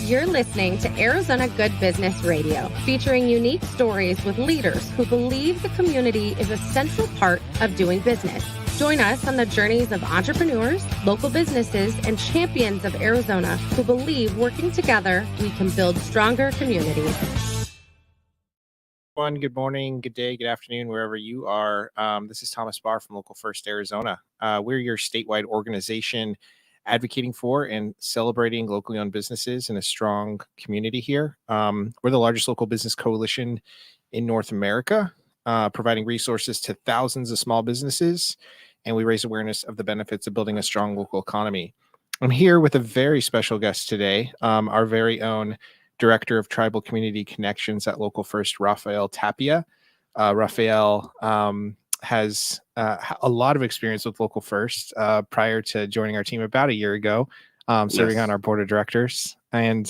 You're listening to Arizona Good Business Radio, featuring unique stories with leaders who believe the community is a central part of doing business. Join us on the journeys of entrepreneurs, local businesses, and champions of Arizona who believe working together, we can build stronger communities. Good morning, good day, good afternoon, wherever you are. This is Thomas Barr from Local First Arizona. We're your statewide organization advocating for and celebrating locally owned businesses in a strong community here. We're the largest local business coalition in North America, providing resources to thousands of small businesses, and we raise awareness of the benefits of building a strong local economy. I'm here with a very special guest today, our very own Director of Tribal Community Connections at Local First, Rafael Tapia. Rafael has a lot of experience with Local First prior to joining our team about a year ago, serving on our board of directors. And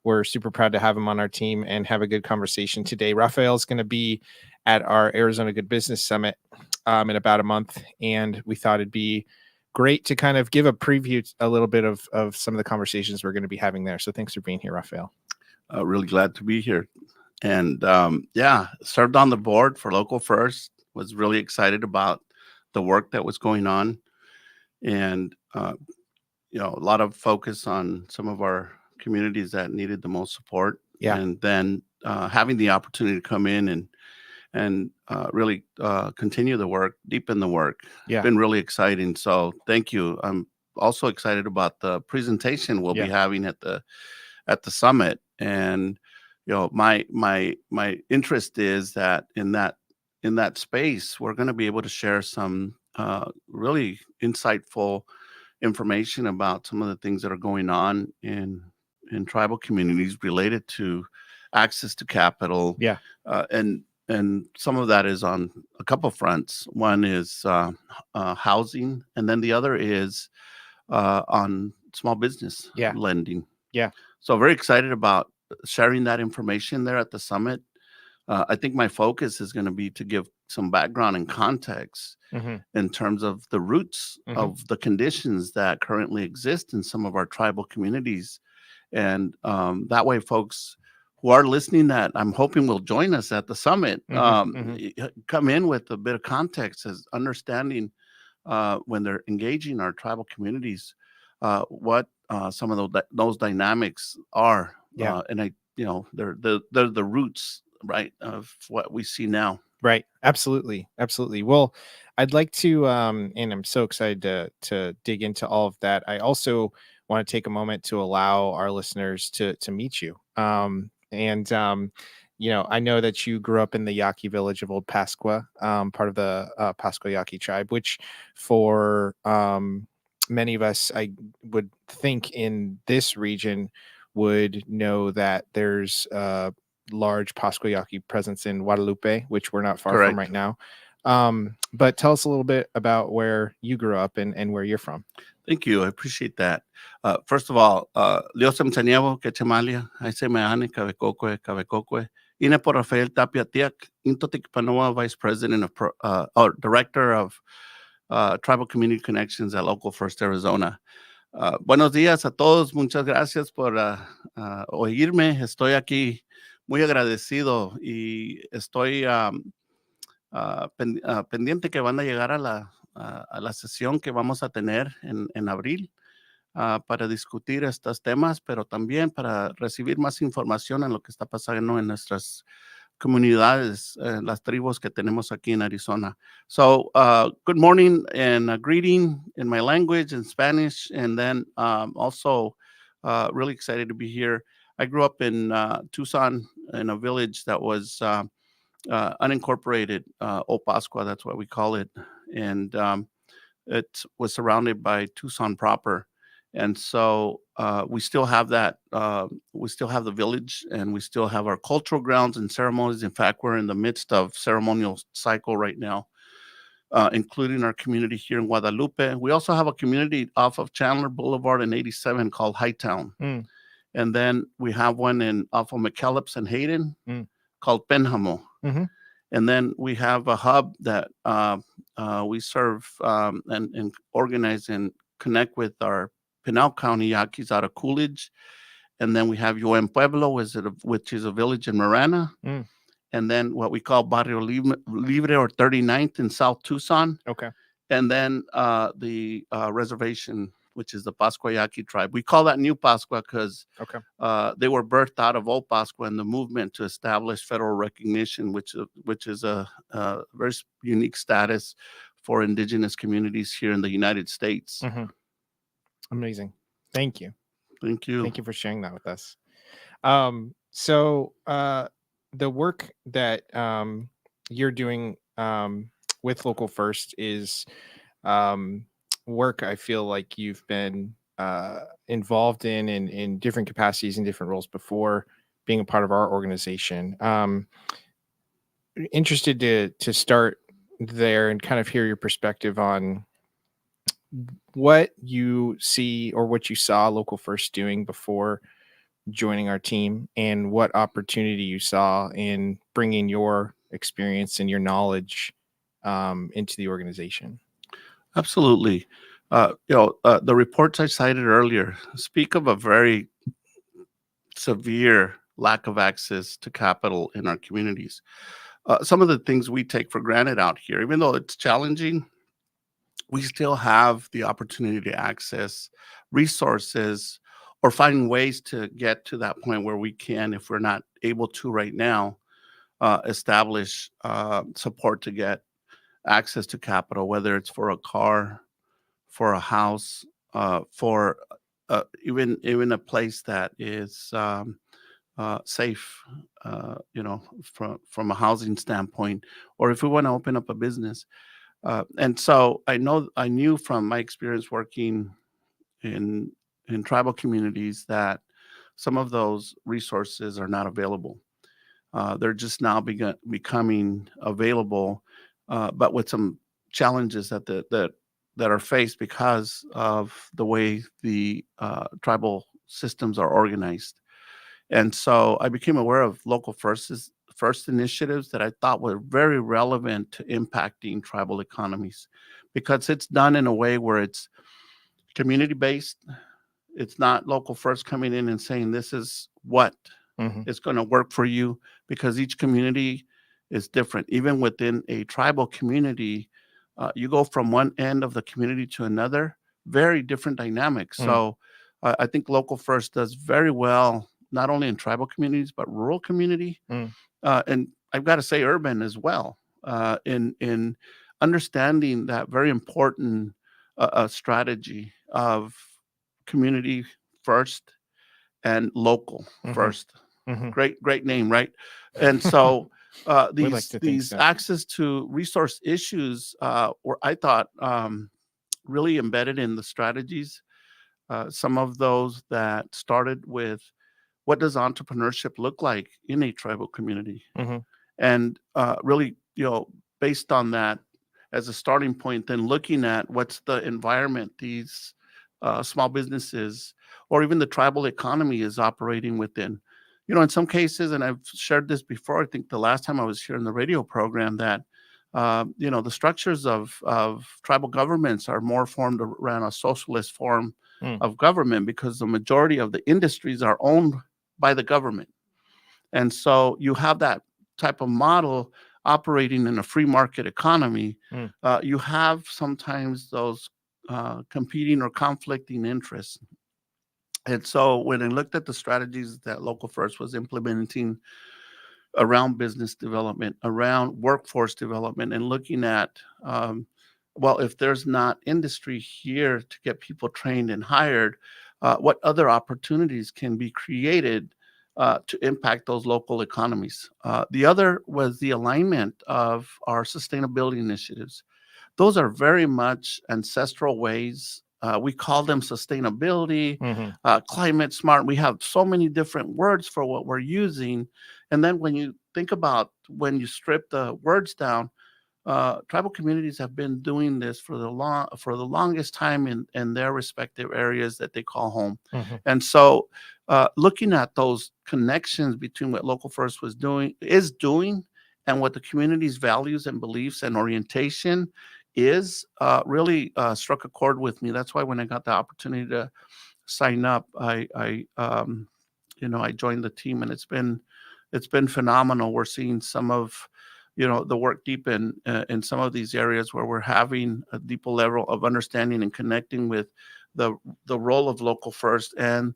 we're super proud to have him on our team and have a good conversation today. Rafael is going to be at our Arizona Good Business Summit in about a month, and we thought it'd be great to kind of give a preview a little bit of some of the conversations we're going to be having there. So thanks for being here, Rafael. Really glad to be here. And served on the board for Local First, was really excited about the work that was going on. And, a lot of focus on some of our communities that needed the most support. Yeah. And then having the opportunity to come in and really continue the work, deepen the work. Yeah. It's been really exciting. So thank you. I'm also excited about the presentation we'll be having at the summit. And my interest is that in that space, we're going to be able to share some really insightful information about some of the things that are going on in tribal communities related to access to capital. Yeah. And some of that is on a couple fronts. One is housing, and then the other is on small business lending. Yeah. So very excited about sharing that information there at the summit. I think my focus is going to be to give some background and context in terms of the roots of the conditions that currently exist in some of our tribal communities. And that way, folks who are listening that I'm hoping will join us at the summit, come in with a bit of context as understanding when they're engaging our tribal communities, what some of those dynamics are. Yeah. And they're the roots, right, of what we see now. Right. Absolutely. Absolutely. Well, I'd like to, and I'm so excited to dig into all of that. I also want to take a moment to allow our listeners to meet you. I know that you grew up in the Yaqui village of Old Pascua, part of the Pascua Yaqui tribe, which for many of us, I would think in this region would know that there's a large Pascua Yaqui presence in Guadalupe, which we're not far from right now. But tell us a little bit about where you grew up and where you're from. Thank you. I appreciate that. First of all, Liosam Tanievo, Quechamalia, Aise Meane, Kavekokwe, Ine por Rafael Tapia Tiak, Intotik Panoa, Vice President of or Director of Tribal Community Connections at Local First Arizona. Buenos días a todos. Muchas gracias por oírme. Estoy aquí muy agradecido y estoy pendiente que van a llegar a la sesión que vamos a tener en abril para discutir estos temas, pero también para recibir más información en lo que está pasando en nuestras comunidades, las tribus que tenemos aquí en Arizona. So, good morning and a greeting in my language, in Spanish, and then also really excited to be here. I grew up in Tucson in a village that was unincorporated, Old Pascua, that's what we call it. And it was surrounded by Tucson proper. And so we still have that. We still have the village, and we still have our cultural grounds and ceremonies. In fact, we're in the midst of ceremonial cycle right now, including our community here in Guadalupe. We also have a community off of Chandler Boulevard in 87 called Hightown. And then we have one off of McKellips and Hayden called Penjamo. And then we have a hub that we serve and organize and connect with our Pinal County Yaquis out of Coolidge and then we have Yo en Pueblo, which is a village in Marana, Mm. and then what we call Barrio Libre or 39th in South Tucson, Okay. and then the reservation, which is the Pascuayaqui tribe. We call that New Pascua because Okay. they were birthed out of Old Pascua and the movement to establish federal recognition, which is a very unique status for indigenous communities here in the United States. Mm-hmm. Amazing. Thank you. Thank you. Thank you for sharing that with us. So the work that you're doing with Local First is work I feel like you've been involved in different capacities and different roles before being a part of our organization. Interested to start there and kind of hear your perspective on what you see or what you saw Local First doing before joining our team, and what opportunity you saw in bringing your experience and your knowledge into the organization. Absolutely. The reports I cited earlier speak of a very severe lack of access to capital in our communities. Some of the things we take for granted out here, even though it's challenging, we still have the opportunity to access resources or find ways to get to that point where we can, if we're not able to right now, establish support to get access to capital, whether it's for a car, for a house, for even a place that is safe, from a housing standpoint, or if we want to open up a business. And so I knew from my experience working in tribal communities that some of those resources are not available. They're just now becoming available, but with some challenges that are faced because of the way the tribal systems are organized. And so I became aware of Local First initiatives that I thought were very relevant to impacting tribal economies, because it's done in a way where it's community based. It's not Local First coming in and saying this is what Mm-hmm. is going to work for you, because each community is different. Even within a tribal community, you go from one end of the community to another, very different dynamics. Mm. So I think Local First does very well, not only in tribal communities, but rural community. Mm. And I've got to say urban as well, in understanding that very important strategy of community first and local Mhm. first. Mhm. Great name, right? And so We like to think these so. access to resource issues were, I thought, really embedded in the strategies. Some of those that started with what does entrepreneurship look like in a tribal community, Mhm. and really, based on that as a starting point, then looking at what's the environment these small businesses or even the tribal economy is operating within. In some cases, and I've shared this before, I think the last time I was here in the radio program, that the structures of tribal governments are more formed around a socialist form Mm. of government, because the majority of the industries are owned by the government. And so you have that type of model operating in a free market economy. Mm. You have sometimes those competing or conflicting interests. And so when I looked at the strategies that Local First was implementing around business development, around workforce development, and looking at, well, if there's not industry here to get people trained and hired, what other opportunities can be created to impact those local economies? The other was the alignment of our sustainability initiatives. Those are very much ancestral ways. We call them sustainability, Mhm. climate smart. We have so many different words for what we're using. And then when you think about when you strip the words down, tribal communities have been doing this for the longest time in their respective areas that they call home. Mhm. And so looking at those connections between what Local First is doing and what the community's values and beliefs and orientation is, really struck a chord with me. That's why when I got the opportunity to sign up, I I joined the team, and it's been phenomenal. We're seeing some of the work deep in some of these areas where we're having a deeper level of understanding and connecting with the role of local first and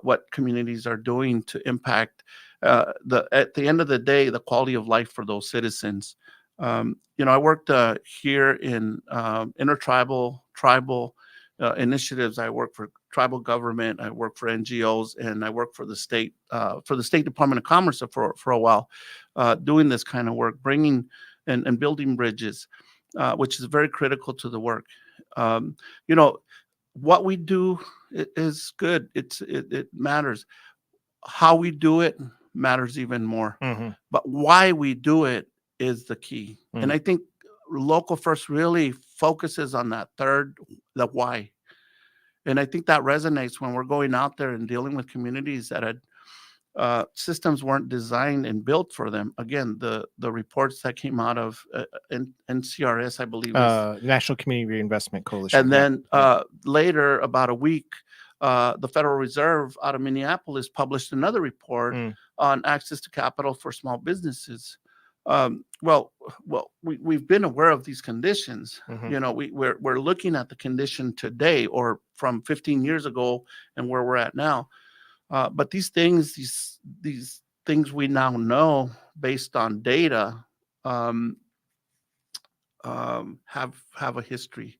what communities are doing to impact at the end of the day, the quality of life for those citizens. I worked here in intertribal, tribal initiatives. I work for tribal government. I work for NGOs, and I work for the state Department of Commerce for a while, doing this kind of work, bringing and building bridges, which is very critical to the work. What we do is good. It matters. How we do it matters even more. But why we do it is the key. And I think Local First really focuses on that third, the why. And I think that resonates when we're going out there and dealing with communities that had systems weren't designed and built for them. Again, the reports that came out of NCRS, I believe, National Community Reinvestment Coalition. and then later, about a week, the Federal Reserve out of Minneapolis published another report on access to capital for small businesses. We've been aware of these conditions. We're looking at the condition today or from 15 years ago and where we're at now. But these things we now know based on data have a history,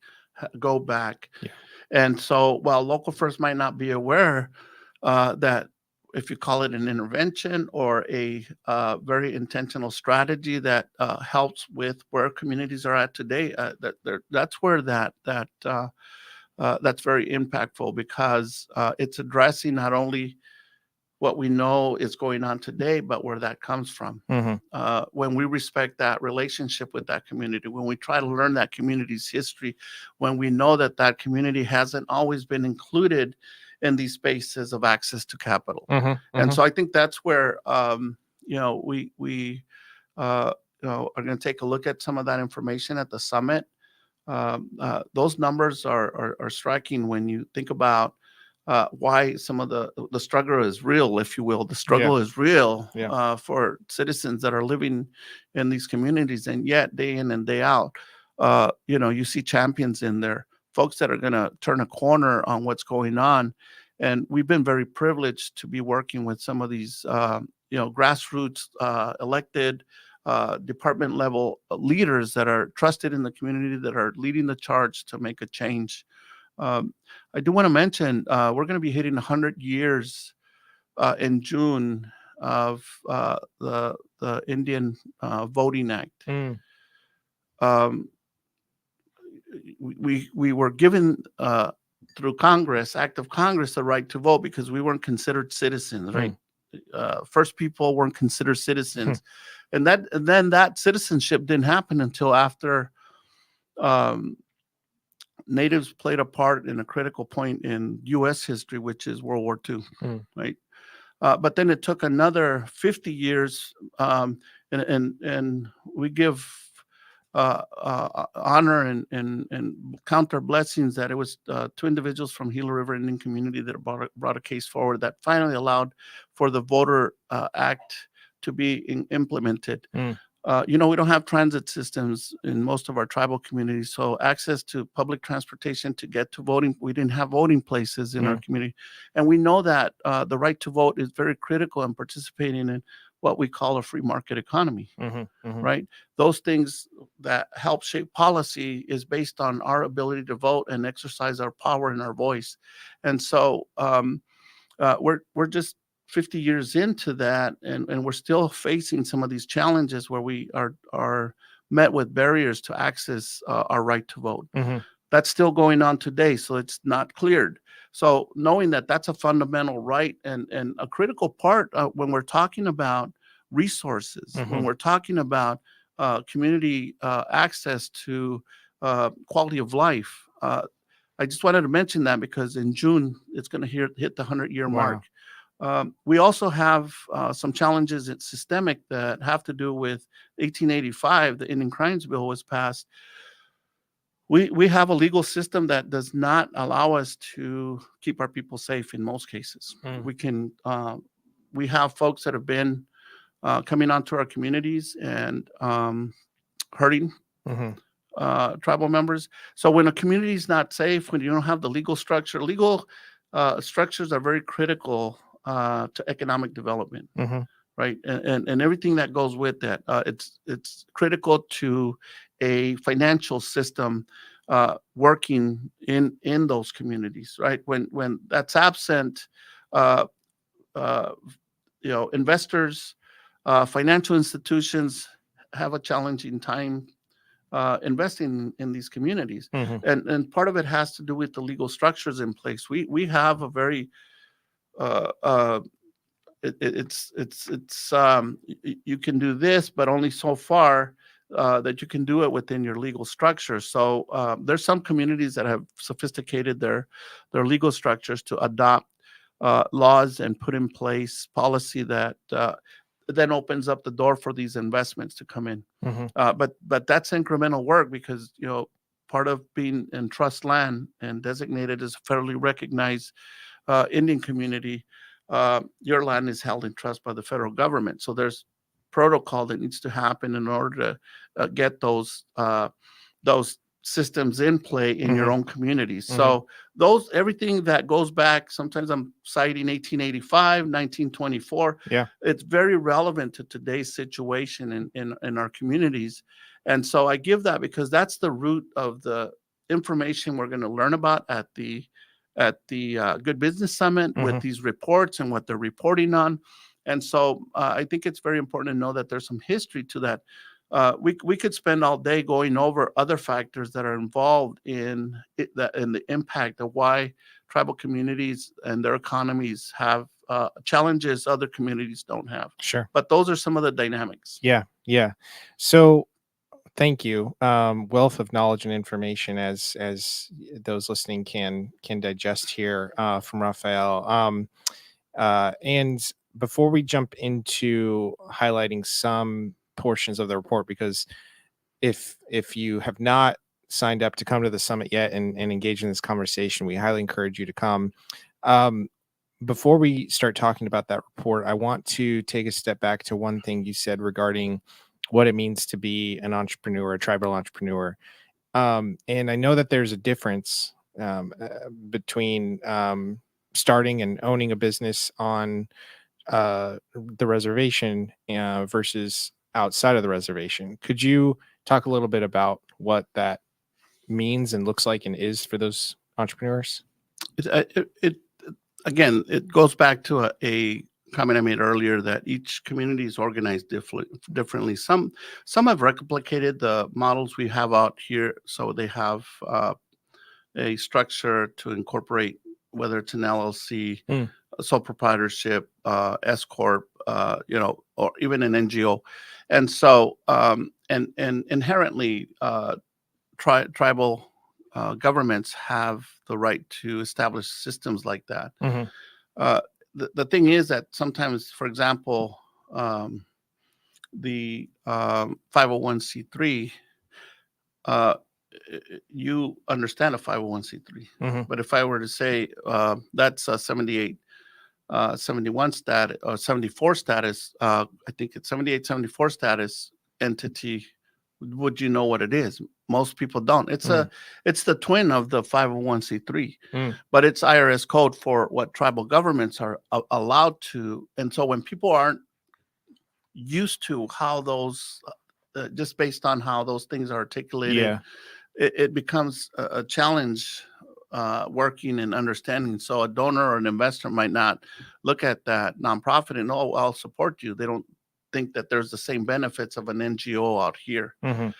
go back. Yeah. And so while Local First might not be aware that if you call it an intervention or a very intentional strategy that helps with where communities are at today, that's where that's very impactful, because it's addressing not only what we know is going on today, but where that comes from. When we respect that relationship with that community, when we try to learn that community's history, when we know that community hasn't always been included in these spaces of access to capital. And so I think that's where we are going to take a look at some of that information at the summit. Those numbers are striking when you think about why some of the struggle is real, if you will. The struggle is real for citizens that are living in these communities, and yet day in and day out, you see champions in there, folks that are going to turn a corner on what's going on. And we've been very privileged to be working with some of these, grassroots elected department level leaders that are trusted in the community, that are leading the charge to make a change. I do want to mention we're going to be hitting 100 years in June of the Indian Voting Act. We were given through Congress, Act of Congress, the right to vote because we weren't considered citizens, right? First people weren't considered citizens, and then that citizenship didn't happen until after Natives played a part in a critical point in U.S. history, which is World War II, right? But then it took another 50 years, and we give honor and count our blessings that it was two individuals from Gila River Indian community that brought a case forward that finally allowed for the Voter Act to be implemented. We don't have transit systems in most of our tribal communities, so access to public transportation to get to voting, we didn't have voting places in our community. And we know that the right to vote is very critical in participating in what we call a free market economy, right? Those things that help shape policy is based on our ability to vote and exercise our power and our voice. And so we're just 50 years into that, and we're still facing some of these challenges where we are met with barriers to access our right to vote. That's still going on today, so it's not cleared. So knowing that that's a fundamental right and a critical part when we're talking about resources, when we're talking about community access to quality of life. I just wanted to mention that because in June, it's going to hit the 100-year mark. We also have some challenges that's systemic that have to do with 1885. The Indian Crimes Bill was passed, we have a legal system that does not allow us to keep our people safe in most cases. Mm. We have folks that have been coming onto our communities and hurting Mhm. tribal members. So when a community is not safe, when you don't have the legal structure, legal structures are very critical to economic development, Mhm. right? And everything that goes with that. It's critical to a financial system working in those communities, right? When that's absent, uh, uh, investors, financial institutions have a challenging time investing in these communities, Mhm. and part of it has to do with the legal structures in place. We have a very uh, uh, you can do this, but only so far that you can do it within your legal structure. So there's some communities that have sophisticated their legal structures to adopt laws and put in place policy that then opens up the door for these investments to come in. Mhm. But that's incremental work because part of being in trust land and designated as a federally recognized Indian community, your land is held in trust by the federal government. So there's protocol that needs to happen in order to get those systems in play in your Mhm. own communities. Mhm. So everything that goes back, sometimes I'm citing 1885, 1924. Yeah. It's very relevant to today's situation in our communities. And so I give that because that's the root of the information we're going to learn about at the Good Business Summit with Mhm. these reports and what they're reporting on. And so I think it's very important to know that there's some history to that. We could spend all day going over other factors that are involved in the impact of why tribal communities and their economies have challenges other communities don't have. Sure. But those are some of the dynamics. Yeah. Yeah. So thank you. Wealth of knowledge and information as those listening can digest here from Raphael. And before we jump into highlighting some portions of the report, because if you have not signed up to come to the summit yet and engage in this conversation, we highly encourage you to come. Um, Before we start talking about that report, I want to take a step back to one thing you said regarding what it means to be an entrepreneur, a tribal entrepreneur. And I know that there's a difference between starting and owning a business on the reservation versus outside of the reservation. Could you talk a little bit about what that means and looks like and is for those entrepreneurs? It again, it goes back to a comment I made earlier that each community is organized differently. Some have replicated the models we have out here, so they have a structure to incorporate whether it's an LLC, Mm. a sole proprietorship, S corp, or even an NGO, and so and inherently tribal governments have the right to establish systems like that. Mhm. Uh, the thing is that sometimes, for example, the 501c3, uh, you understand a 501c3. Mhm. But if I were to say that's a 71 status or 74 status, I think it's 78, 74 status entity, would you know what it is? Most people don't. Mm. It's the twin of the 501c3, Mm. but it's IRS code for what tribal governments are allowed to. And so when people aren't used to how those, just based on how those things are articulated, Yeah. it becomes a challenge working and understanding. So a donor or an investor might not look at that nonprofit and, oh, I'll support you. They don't think that there's the same benefits of an NGO out here. Mhm.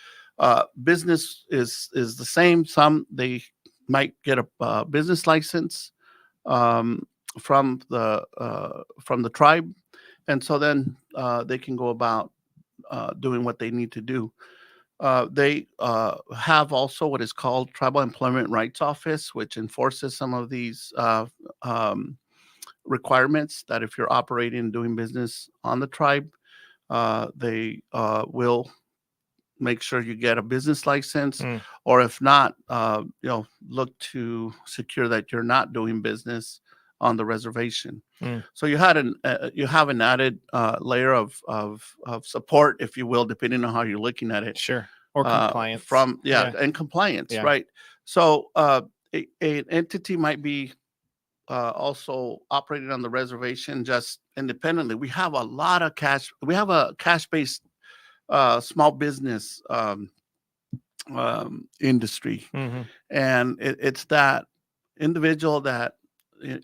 Business is the same. Some they might get a business license um, from the tribe, and so then they can go about doing what they need to do. They have also what is called Tribal Employment Rights Office, which enforces some of these requirements that if you're operating and doing business on the tribe, they will make sure you get a business license, or if not, look to secure that you're not doing business on the reservation. So you have an added layer of support, if you will, depending on how you're looking at it. Sure. Or compliance. And compliance, right? So an entity might be also operating on the reservation just independently. We have a lot of cash. We have a cash-based small business industry, and it's that individual that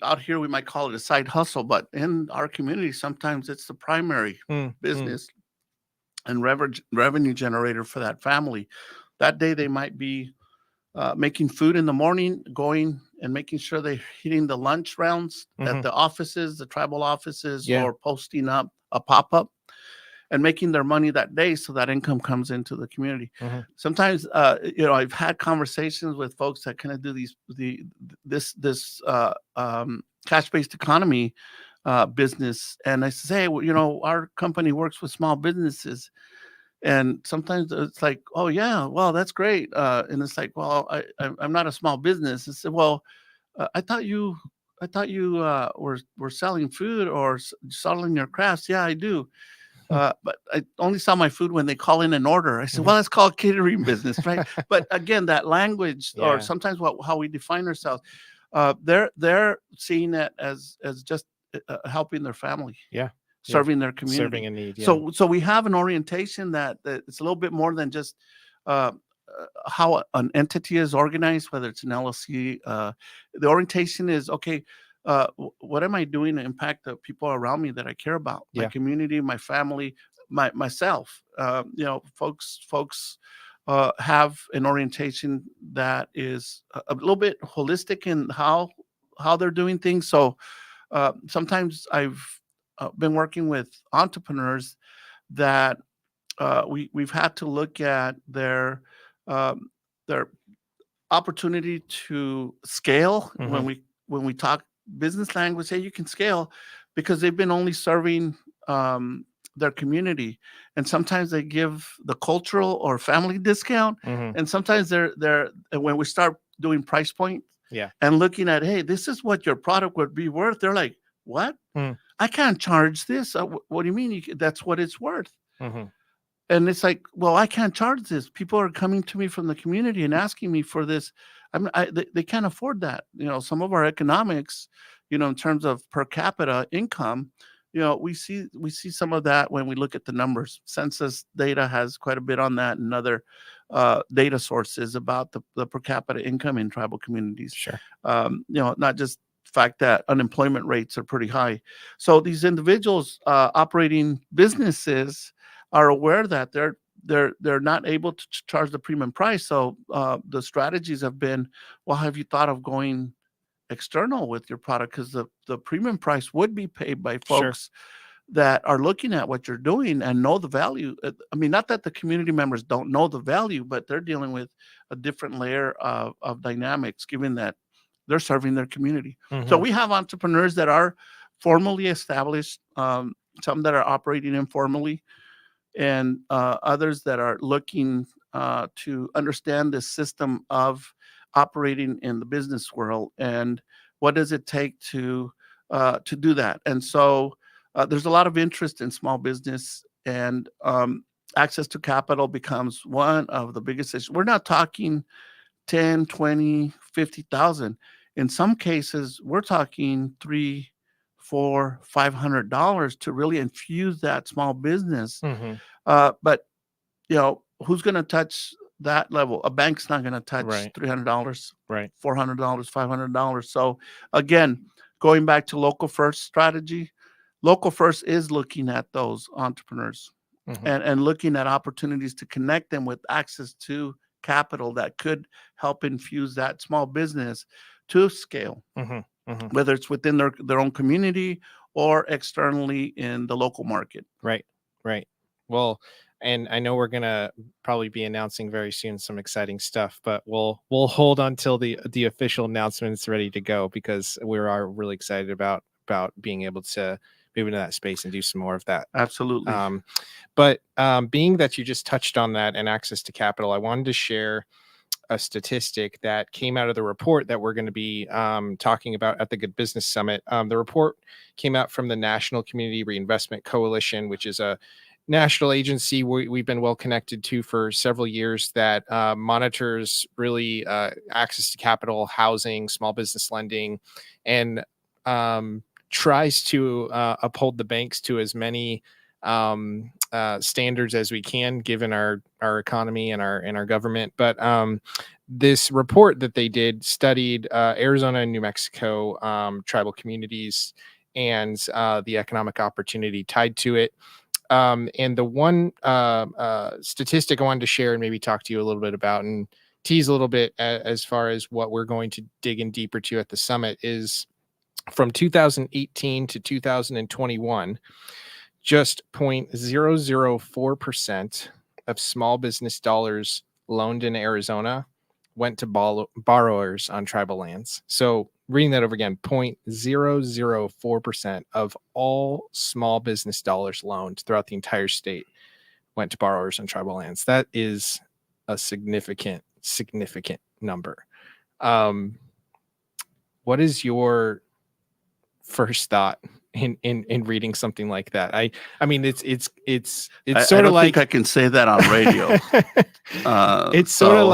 out here we might call it a side hustle, but in our community sometimes it's the primary business and revenue generator for that family. That day they might be making food in the morning, going and making sure they're hitting the lunch rounds at the offices, the tribal offices, or posting up a pop-up and making their money that day, so that income comes into the community. Sometimes, I've had conversations with folks that kind of do this cash-based economy business, and I say, our company works with small businesses. And sometimes it's like, oh yeah, well, that's great. And it's like, well, I'm not a small business. I said, well, I thought you were selling food or selling your crafts. Yeah, I do. But I only sell my food when they call in an order. I said, well, that's called catering business, right? But again, that language, or sometimes how we define ourselves, they're seeing it as just helping their family. Serving their community, serving a need. So we have an orientation that it's a little bit more than just how an entity is organized, whether it's an LLC. The orientation is, okay, what am I doing to impact the people around me that I care about, my community, my family, myself. Folks have an orientation that is a little bit holistic in how they're doing things. So sometimes I've been working with entrepreneurs that we've had to look at their opportunity to scale. When we talk business language, say you can scale because they've been only serving their community, and sometimes they give the cultural or family discount, and sometimes they're when we start doing price point and looking at, hey, this is what your product would be worth, they're like, what? I can't charge this. What do you mean? That's what it's worth. And it's like, well, I can't charge this. People are coming to me from the community and asking me for this. They can't afford that. Some of our economics, in terms of per capita income, we see some of that when we look at the numbers. Census data has quite a bit on that, and other data sources about the per capita income in tribal communities. Sure. Not just fact that unemployment rates are pretty high. So these individuals operating businesses are aware that they're not able to charge the premium price. So the strategies have been, well, have you thought of going external with your product? Because the premium price would be paid by folks that are looking at what you're doing and know the value. I mean, not that the community members don't know the value, but they're dealing with a different layer of dynamics, given that they're serving their community. So we have entrepreneurs that are formally established, some that are operating informally, and others that are looking to understand the system of operating in the business world and what does it take to do that. And so there's a lot of interest in small business, and access to capital becomes one of the biggest issues. We're not talking 10, 20, 50,000. In some cases, we're talking $300, $400, $500 to really infuse that small business. But who's going to touch that level? A bank's not going to touch $300, $400, $500. So again, going back to local first strategy, local first is looking at those entrepreneurs and looking at opportunities to connect them with access to capital that could help infuse that small business to scale, whether it's within their own community or externally in the local market. Right. Well, and I know we're gonna probably be announcing very soon some exciting stuff, but we'll hold until the official announcement's ready to go, because we are really excited about being able to move into that space and do some more of that. Absolutely. But being that you just touched on that and access to capital, I wanted to share a statistic that came out of the report that we're going to be talking about at the Good Business Summit. The report came out from the National Community Reinvestment Coalition, which is a national agency we've been well connected to for several years that monitors really access to capital, housing, small business lending, and tries to uphold the banks to as many standards as we can, given our economy and our government. But this report that they did studied Arizona and New Mexico tribal communities and the economic opportunity tied to it. And the one statistic I wanted to share and maybe talk to you a little bit about and tease a little bit as far as what we're going to dig in deeper to at the summit is from 2018 to 2021, just 0.004% of small business dollars loaned in Arizona went to borrowers on tribal lands. So reading that over again, 0.004% of all small business dollars loaned throughout the entire state went to borrowers on tribal lands. That is a significant number. What is your first thought in reading something like that? I mean, it's sort of like I can say that on radio. It's sort of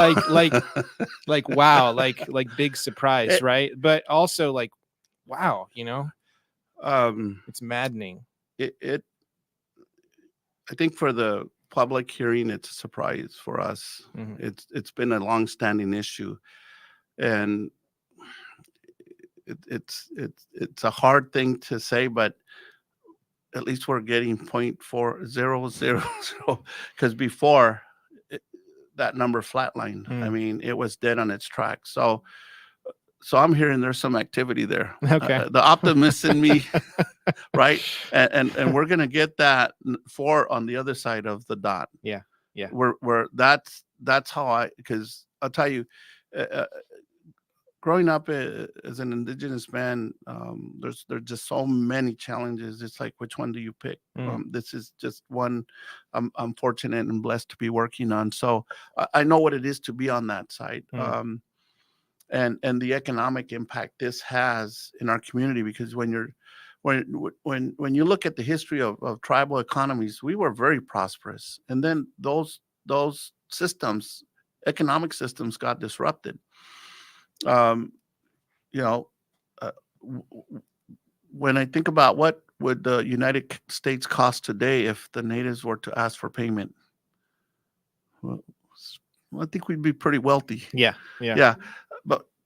like wow, like big surprise, right? But also like wow, it's maddening. I think for the public hearing, it's a surprise for us. Mm-hmm. It's been a long-standing issue, and it's a hard thing to say, but at least we're getting 0.4000, because before that number flatlined. I mean, it was dead on its tracks. So I'm hearing there's some activity there. Okay. The optimist in me, right? And we're gonna get that 4 on the other side of the dot. Yeah. We're that's how because I'll tell you, growing up as an indigenous man, there's just so many challenges. It's like, which one do you pick? This is just one I'm fortunate and blessed to be working on. So I know what it is to be on that side. And the economic impact this has in our community, because when you look at the history of tribal economies, we were very prosperous, and then those systems, economic systems, got disrupted. When I think about what would the United States cost today if the natives were to ask for payment, well, I think we'd be pretty wealthy. Yeah.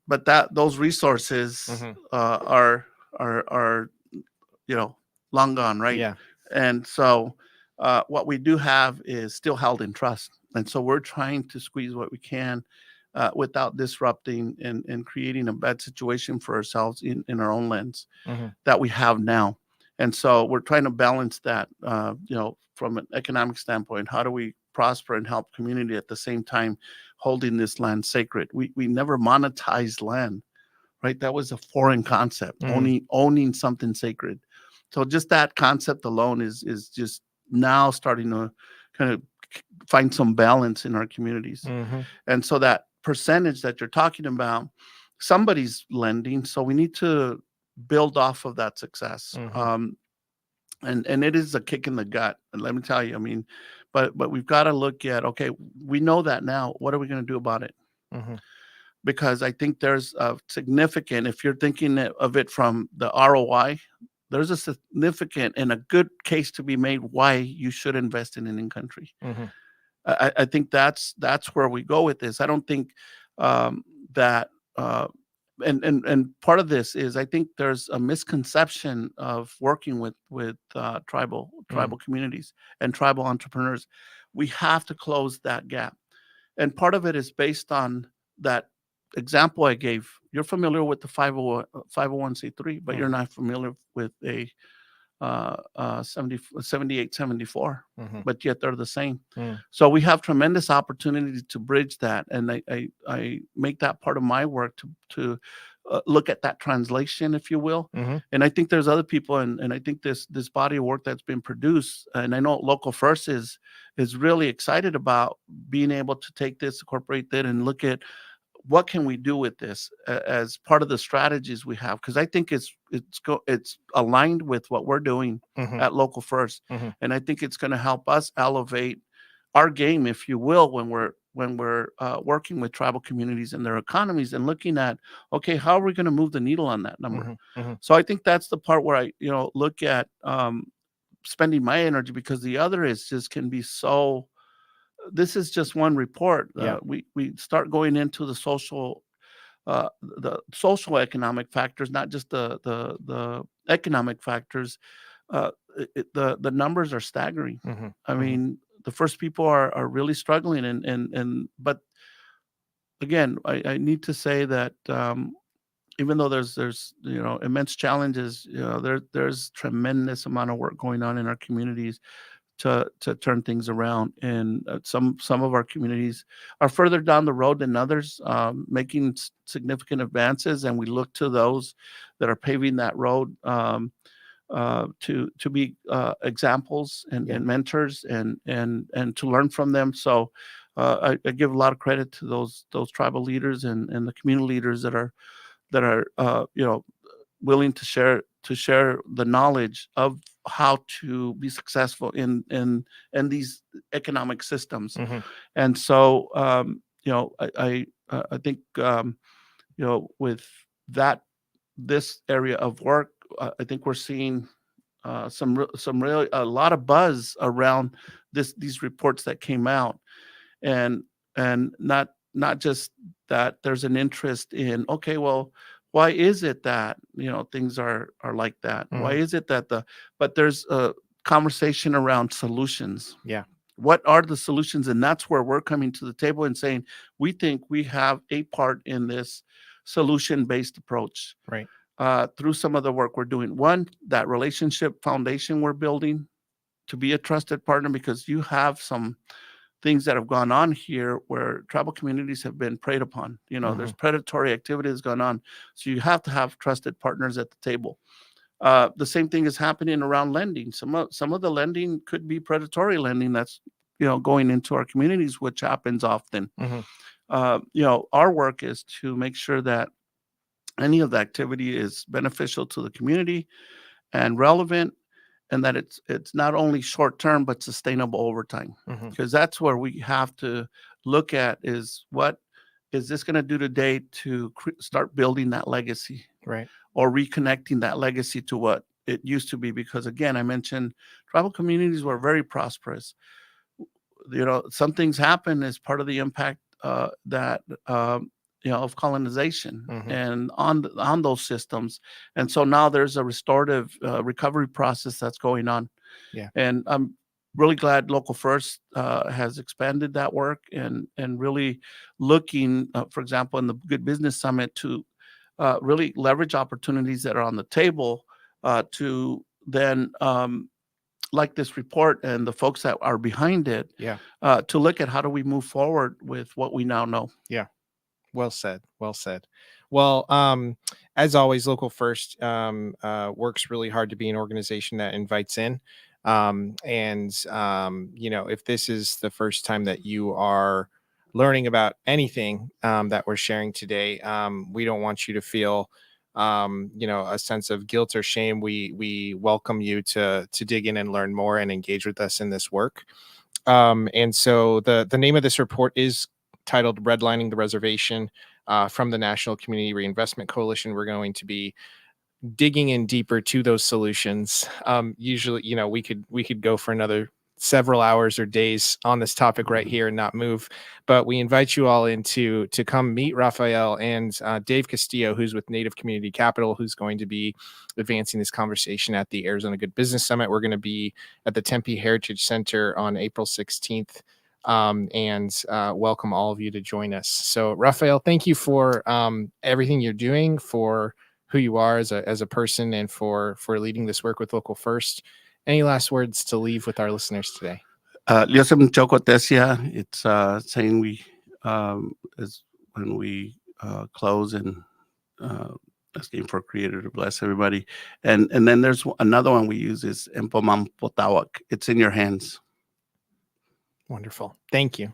But those resources are long gone, right? Yeah. And so what we do have is still held in trust, and so we're trying to squeeze what we can without disrupting and creating a bad situation for ourselves in our own lens that we have now. And so we're trying to balance that, from an economic standpoint. How do we prosper and help community at the same time holding this land sacred? We never monetized land, right? That was a foreign concept, owning something sacred. So just that concept alone is just now starting to kind of find some balance in our communities. And so that percentage that you're talking about, somebody's lending, so we need to build off of that success. And it is a kick in the gut, and let me tell you, I mean, but we've got to look at, okay, we know that now, what are we going to do about it? Because I think there's a significant, if you're thinking of it from the ROI, there's a significant and a good case to be made why you should invest in an in-country. I think that's where we go with this. I don't think that and part of this is, I think there's a misconception of working with tribal communities and tribal entrepreneurs. We have to close that gap, and part of it is based on that example I gave. You're familiar with the 501c3, but you're not familiar with a 7874, but yet they're the same. So we have tremendous opportunity to bridge that, and I make that part of my work to look at that translation, if you will. And I think there's other people, and I think this body of work that's been produced, and I know Local First is really excited about being able to take this, incorporate that, and look at what can we do with this as part of the strategies we have, because I think it's aligned with what we're doing at Local First, and I think it's going to help us elevate our game, if you will, when we're working with tribal communities and their economies and looking at, okay, how are we going to move the needle on that number? So I think that's the part where I look at spending my energy, because the other is just can be so. This is just one report. We start going into the social economic factors, not just the economic factors. The numbers are staggering. I mean, the first people are really struggling, and but again, I need to say that even though there's immense challenges, there's tremendous amount of work going on in our communities to turn things around. And some of our communities are further down the road than others, making significant advances, and we look to those that are paving that road to be examples and mentors and to learn from them. So I give a lot of credit to those tribal leaders and the community leaders that are willing to share the knowledge of how to be successful in these economic systems. And so I think with this area of work, I think we're seeing some really a lot of buzz around these reports that came out, and not just that there's an interest in, okay, well, why is it that things are like that? Why is it that but there's a conversation around solutions. What are the solutions? And that's where we're coming to the table and saying, we think we have a part in this solution-based approach. Right. Through some of the work we're doing. One, that relationship foundation we're building to be a trusted partner, because you have some things that have gone on here where tribal communities have been preyed upon. There's predatory activities going on. So you have to have trusted partners at the table. The same thing is happening around lending. Some of the lending could be predatory lending that's going into our communities, which happens often. Our work is to make sure that any of the activity is beneficial to the community and relevant, and that it's not only short term but sustainable over time. Because that's where we have to look at is, what is this going to do today to start building that legacy, right, or reconnecting that legacy to what it used to be. Because again, I mentioned tribal communities were very prosperous. Some things happen as part of the impact that of colonization and on those systems. And so now there's a restorative recovery process that's going on. And I'm really glad Local First has expanded that work and really looking, for example, in the Good Business Summit, to really leverage opportunities that are on the table to then, like this report and the folks that are behind it, to look at how do we move forward with what we now know. Well said. Well said. Well, as always, Local First works really hard to be an organization that invites in. If this is the first time that you are learning about anything that we're sharing today, we don't want you to feel, a sense of guilt or shame. We welcome you to dig in and learn more and engage with us in this work. And so the name of this report is titled Redlining the Reservation, from the National Community Reinvestment Coalition. We're going to be digging in deeper to those solutions. Usually, we could go for another several hours or days on this topic right here and not move, but we invite you all in to come meet Rafael and Dave Castillo, who's with Native Community Capital, who's going to be advancing this conversation at the Arizona Good Business Summit. We're going to be at the Tempe Heritage Center on April 16th. And welcome all of you to join us. So Rafael, thank you for everything you're doing, for who you are as a person, and for leading this work with Local First. Any last words to leave with our listeners today? It's saying we is when we close and asking for Creator to bless everybody. And then there's another one we use is Empomam-Potawak. It's in your hands. Wonderful. Thank you.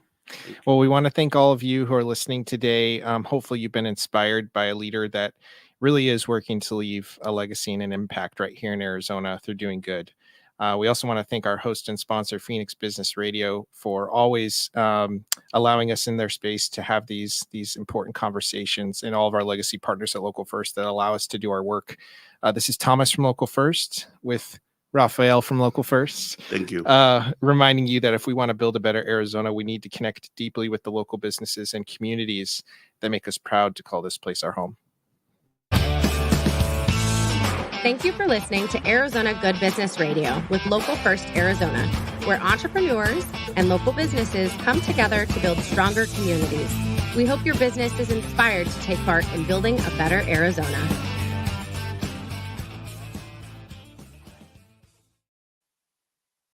Well, we want to thank all of you who are listening today. Hopefully you've been inspired by a leader that really is working to leave a legacy and an impact right here in Arizona through doing good. We also want to thank our host and sponsor, Phoenix Business Radio, for always allowing us in their space to have these important conversations, and all of our legacy partners at Local First that allow us to do our work. This is Thomas from Local First with Rafael from Local First. Thank you. Reminding you that if we want to build a better Arizona, we need to connect deeply with the local businesses and communities that make us proud to call this place our home. Thank you for listening to Arizona Good Business Radio with Local First Arizona, where entrepreneurs and local businesses come together to build stronger communities. We hope your business is inspired to take part in building a better Arizona.